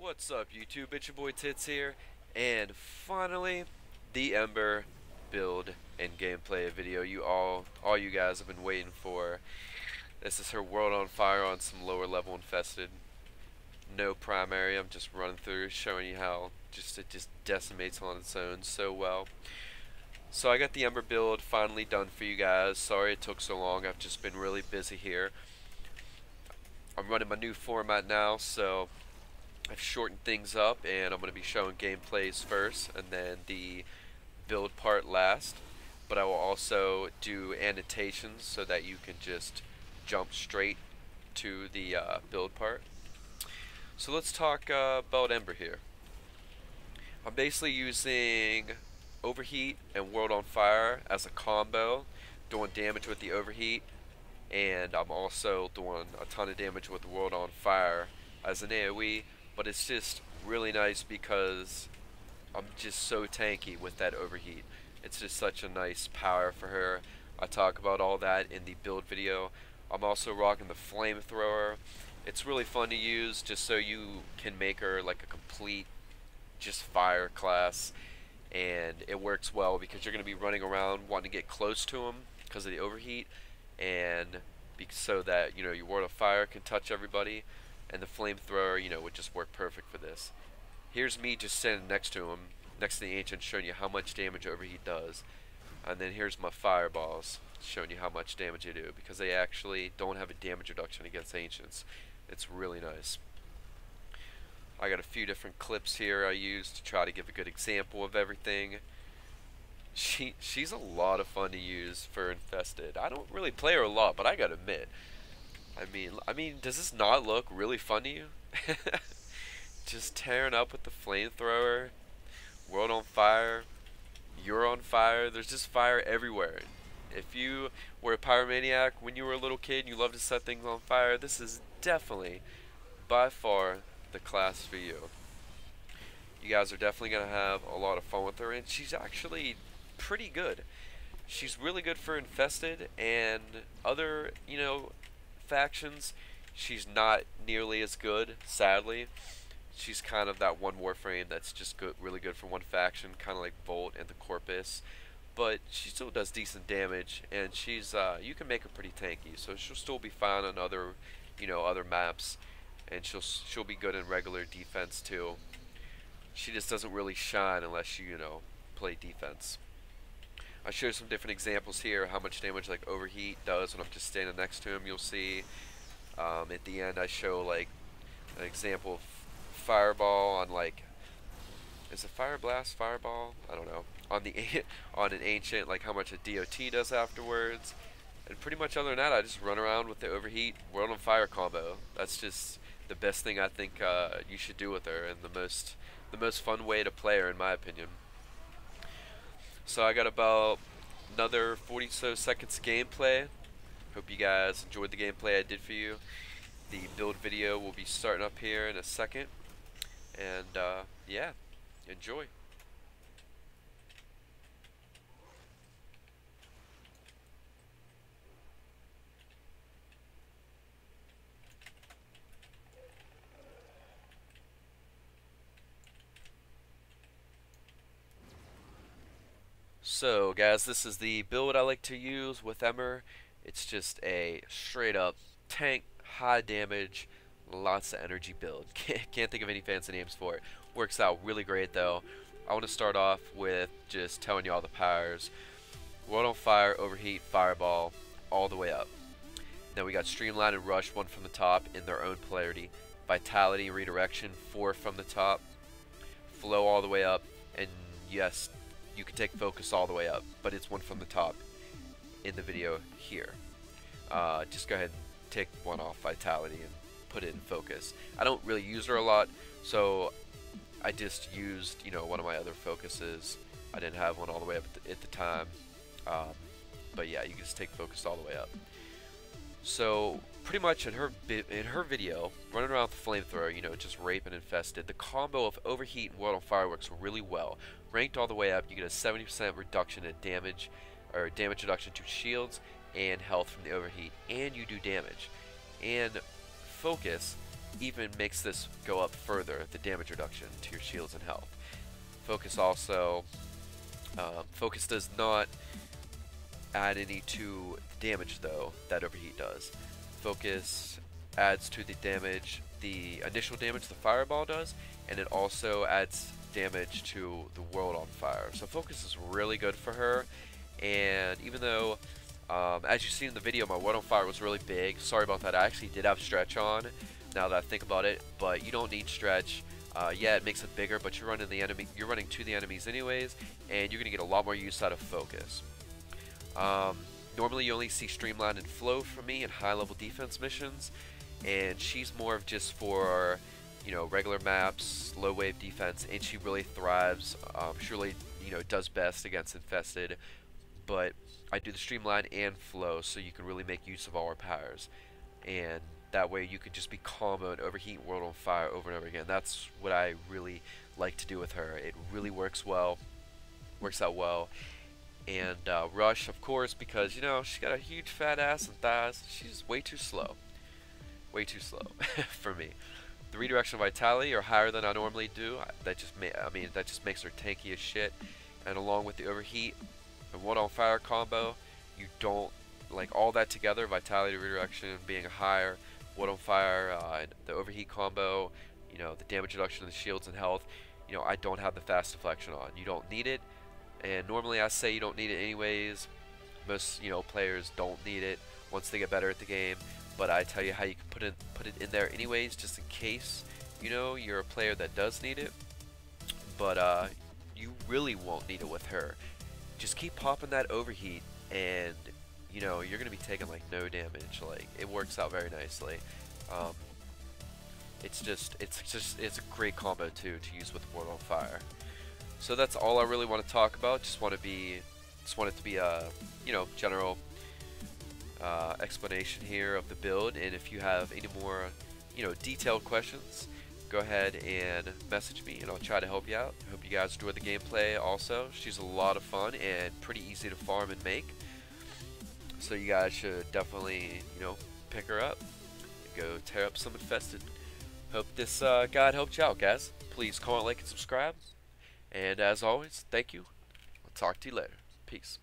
What's up YouTube, it's your boy Tits here, and finally, the Ember build and gameplay video all you guys have been waiting for. This is her world on fire on some lower level infested. No primary, I'm just running through showing you how it just decimates on its own so well. So I got the Ember build finally done for you guys. Sorry it took so long, I've just been really busy here. I'm running my new format now, so I've shortened things up, and I'm going to be showing gameplays first and then the build part last, but I will also do annotations so that you can just jump straight to the build part. So let's talk about Ember here. I'm basically using Overheat and World on Fire as a combo, doing damage with the Overheat, and I'm also doing a ton of damage with the World on Fire as an AoE. But it's just really nice because I'm just so tanky with that Overheat. It's just such a nice power for her. I talk about all that in the build video. I'm also rocking the Flamethrower. It's really fun to use just so you can make her like a complete just fire class. And it works well because you're going to be running around wanting to get close to him because of the Overheat. And so that, you know, your World of Fire can touch everybody. And the Flamethrower, you know, would just work perfect for this. Here's me just standing next to him, next to the Ancient, showing you how much damage Overheat does. And then here's my Fireballs, showing you how much damage they do, because they actually don't have a damage reduction against Ancients. It's really nice. I got a few different clips here I used to try to give a good example of everything. She's a lot of fun to use for Infested. I don't really play her a lot, but I gotta admit, I mean, does this not look really fun to you? Just tearing up with the Flamethrower, World on Fire, you're on fire, there's just fire everywhere. If you were a pyromaniac when you were a little kid and you loved to set things on fire, this is definitely, by far, the class for you. You guys are definitely going to have a lot of fun with her, and she's actually pretty good. She's really good for Infested and other, you know, factions. She's not nearly as good, sadly. She's kind of that one Warframe that's just good, really good for one faction, kind of like Volt and the Corpus. But she still does decent damage, and she's you can make her pretty tanky, so she'll still be fine on other, you know, other maps, and she'll be good in regular defense too. She just doesn't really shine unless you know, play defense. I show some different examples here how much damage like Overheat does when I'm just standing next to him. You'll see at the end I show like an example of Fireball on like, is it Fire Blast, Fireball? I don't know. On the on an Ancient, like how much a DOT does afterwards. And pretty much other than that, I just run around with the Overheat World on Fire combo. That's just the best thing I think you should do with her, and the most fun way to play her in my opinion. So I got about another 40 so seconds of gameplay. Hope you guys enjoyed the gameplay I did for you. The build video will be starting up here in a second. And yeah, enjoy. So guys, this is the build I like to use with Ember. It's just a straight up tank, high damage, lots of energy build. Can't think of any fancy names for it. Works out really great though. I want to start off with just telling you all the powers. World on Fire, Overheat, Fireball, all the way up. Then we got Streamline and Rush, one from the top in their own polarity. Vitality, Redirection, 4 from the top. Flow all the way up, and yes, you can take Focus all the way up, but it's one from the top in the video here. Just go ahead and take one off Vitality and put it in Focus. I don't really use her a lot, so I just used, you know, one of my other focuses. I didn't have one all the way up at the time, but yeah, you can just take Focus all the way up. So pretty much in her video, running around with the Flamethrower, you know, just raping Infested, the combo of Overheat and World on Fire works really well. Ranked all the way up, you get a 70% reduction in damage, or damage reduction to shields and health from the Overheat, and you do damage. And Focus even makes this go up further, the damage reduction to your shields and health. Focus also, focus does not add any to the damage though that overheat does. Focus adds to the damage, the initial damage the fireball does, and it also adds damage to the world on fire. So focus is really good for her, and even though as you see in the video, my world on fire was really big. Sorry about that. I actually did have stretch on, now that I think about it, but you don't need stretch. Yeah, it makes it bigger, but you're running to the enemies anyways, and you're gonna get a lot more use out of focus. Normally you only see Streamline and Flow from me in high-level defense missions, and she's more of just for, you know, regular maps, low-wave defense, and she really thrives. Surely, you know, does best against Infested, but I do the Streamline and Flow so you can really make use of all her powers, and that way you can just be comboed Overheat, World on Fire over and over again. That's what I really like to do with her. It really works out well. And Rush, of course, because, you know, she's got a huge fat ass and thighs. She's way too slow for me. The redirection vitality are higher than I normally do. That just makes her tanky as shit. And along with the overheat and one on fire combo, you don't like all that together. Vitality, redirection being higher, one on fire, and the overheat combo. You know, the damage reduction of the shields and health. You know, I don't have the fast deflection on. You don't need it. And normally I say you don't need it anyways. Most, you know, players don't need it once they get better at the game. But I tell you how you can put it in there anyways, just in case, you know, you're a player that does need it. But you really won't need it with her. Just keep popping that overheat, and you know you're gonna be taking like no damage. Like, it works out very nicely. It's a great combo too to use with World on Fire. So that's all I really want to talk about. Just want it to be a, you know, general explanation here of the build. And if you have any more, you know, detailed questions, go ahead and message me and I'll try to help you out. I hope you guys enjoyed the gameplay also. She's a lot of fun and pretty easy to farm and make. So you guys should definitely, you know, pick her up and go tear up some Infested. Hope this guide helped you out, guys. Please comment, like, and subscribe. And as always, thank you. I'll talk to you later. Peace.